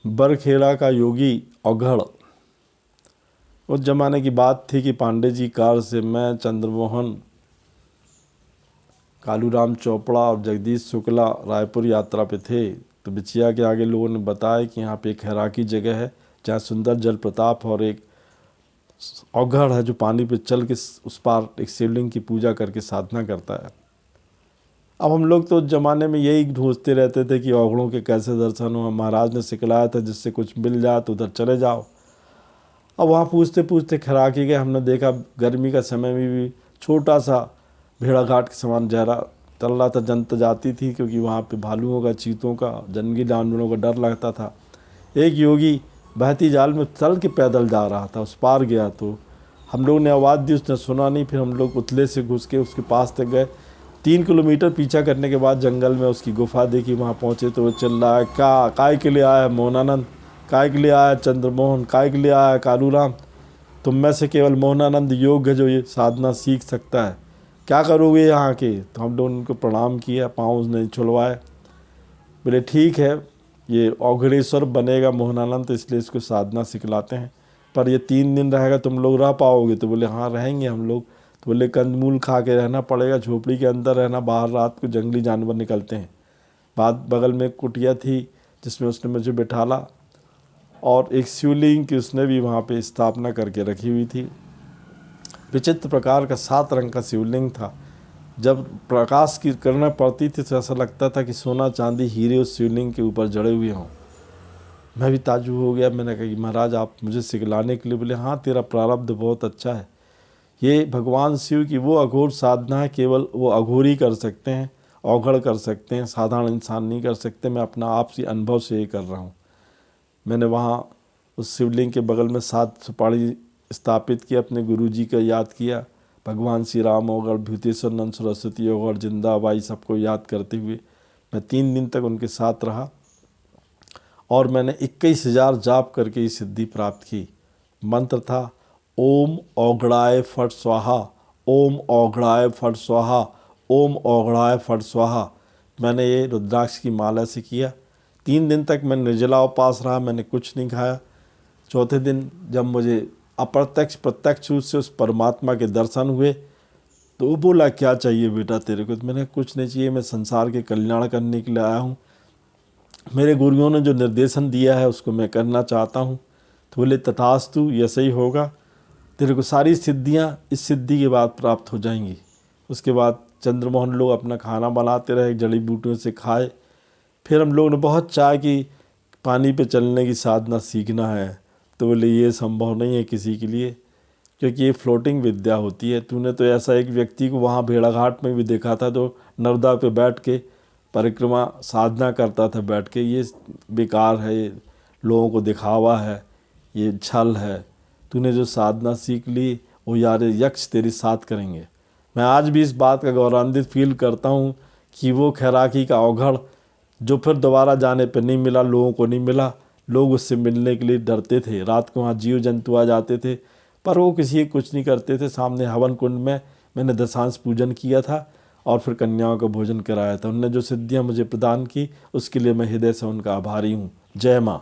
बरखेड़ा का योगी औघड़। उस जमाने की बात थी कि पांडे जी कार से मैं, चंद्रमोहन, कालूराम चोपड़ा और जगदीश शुक्ला रायपुर यात्रा पे थे। तो बिछिया के आगे लोगों ने बताया कि यहाँ पे एक खैराकी जगह है जहाँ सुंदर जल प्रताप और एक औघड़ है जो पानी पे चल के उस पार एक शिवलिंग की पूजा करके साधना करता है। अब हम लोग तो उस ज़माने में यही ढूंढते रहते थे कि औघड़ों के कैसे दर्शन हो। महाराज ने सिखलाया था जिससे कुछ मिल जाए तो उधर चले जाओ। अब वहाँ पूछते पूछते खैराकी गए। हमने देखा गर्मी का समय में भी छोटा सा भेड़ाघाट के समान जहरा चल रहा था। जनता जाती थी क्योंकि वहाँ पे भालुओं का, चीतों का, जंगली जानवरों का डर लगता था। एक योगी बहती जाल में चल के पैदल जा रहा था। उस पार गया तो हम लोग ने आवाज़ दी, उसने सुना नहीं। फिर हम लोग उतले से घुस के उसके पास तक गए। 3 किलोमीटर पीछा करने के बाद जंगल में उसकी गुफा देखी। वहाँ पहुँचे तो वो चिल्ला रहा है, काय के लिए आया मोहनानंद, काय के लिए आया चंद्रमोहन, काय के लिए आया कालूराम? तुम में से केवल मोहनानंद योग्य है जो ये साधना सीख सकता है। क्या करोगे यहाँ के? तो हम लोगों ने उनको प्रणाम किया, पाँव नहीं छुड़वाए। बोले ठीक है, ये औघड़ेश्वर बनेगा मोहनानंद, तो इसलिए इसको साधना सिखलाते हैं। पर ये 3 दिन रहेगा, तुम लोग रह पाओगे? तो बोले हाँ रहेंगे हम लोग। तो बोले कंदमूल खा के रहना पड़ेगा, झोपड़ी के अंदर रहना, बाहर रात को जंगली जानवर निकलते हैं। बाद बगल में एक कुटिया थी जिसमें उसने मुझे बिठाला और एक शिवलिंग की उसने भी वहाँ पे स्थापना करके रखी हुई थी। विचित्र प्रकार का 7 रंग का शिवलिंग था। जब प्रकाश की किरणें पड़ती थी तो ऐसा लगता था कि सोना चांदी हीरे उस शिवलिंग के ऊपर जड़े हुए हों। मैं भी ताज्जुब हो गया। मैंने कहा कि महाराज आप मुझे सिखलाने के लिए? बोले हाँ तेरा प्रारब्ध बहुत अच्छा है। ये भगवान शिव की वो अघोर साधना है, केवल वो अघोरी कर सकते हैं, औघड़ कर सकते हैं, साधारण इंसान नहीं कर सकते। मैं अपना आपसी अनुभव से ये कर रहा हूँ। मैंने वहाँ उस शिवलिंग के बगल में 7 सुपारी स्थापित किया, अपने गुरुजी का याद किया। भगवान श्री राम औघड़, भूतेश्वर नंद, सरस्वती औघड़, जिंदाबाई, सबको याद करते हुए मैं 3 दिन तक उनके साथ रहा और मैंने 21,000 जाप करके ये सिद्धि प्राप्त की। मंत्र था ओम औघड़ाय फट स्वाहा, ओम औघड़ाय फट स्वाहा, ओम औघड़ाय फट स्वाहा। मैंने ये रुद्राक्ष की माला से किया। 3 दिन तक मैं निर्जला उपवास रहा, मैंने कुछ नहीं खाया। चौथे दिन जब मुझे अप्रत्यक्ष प्रत्यक्ष रूप से उस परमात्मा के दर्शन हुए तो वो बोला क्या चाहिए बेटा तेरे को? तो मैंने कुछ नहीं चाहिए, मैं संसार के कल्याण करने के लिए आया हूँ। मेरे गुरुओं ने जो निर्देशन दिया है उसको मैं करना चाहता हूँ। तो बोले तथास्तु, ऐसा ही होगा, तेरे को सारी सिद्धियाँ इस सिद्धि के बाद प्राप्त हो जाएंगी। उसके बाद चंद्रमोहन लोग अपना खाना बनाते रहे, जड़ी बूटियों से खाए। फिर हम लोगों ने बहुत चाहा कि पानी पे चलने की साधना सीखना है। तो बोले ये संभव नहीं है किसी के लिए, क्योंकि ये फ्लोटिंग विद्या होती है। तूने तो ऐसा एक व्यक्ति को वहाँ भेड़ाघाट में भी देखा था जो नर्मदा पे बैठ के परिक्रमा साधना करता था बैठ के। ये बेकार है, ये लोगों को दिखावा है, ये छल है। तूने जो साधना सीख ली वो यार यक्ष तेरी साथ करेंगे। मैं आज भी इस बात का गौरवान्वित फील करता हूँ कि वो खैराकी का औघड़ जो फिर दोबारा जाने पर नहीं मिला, लोगों को नहीं मिला। लोग उससे मिलने के लिए डरते थे। रात को वहाँ जीव जंतु आ जाते थे पर वो किसी कुछ नहीं करते थे। सामने हवन कुंड में मैंने दशांश पूजन किया था और फिर कन्याओं का भोजन कराया था। उन्होंने जो सिद्धियाँ मुझे प्रदान की उसके लिए मैं हृदय से उनका आभारी हूँ। जय माँ।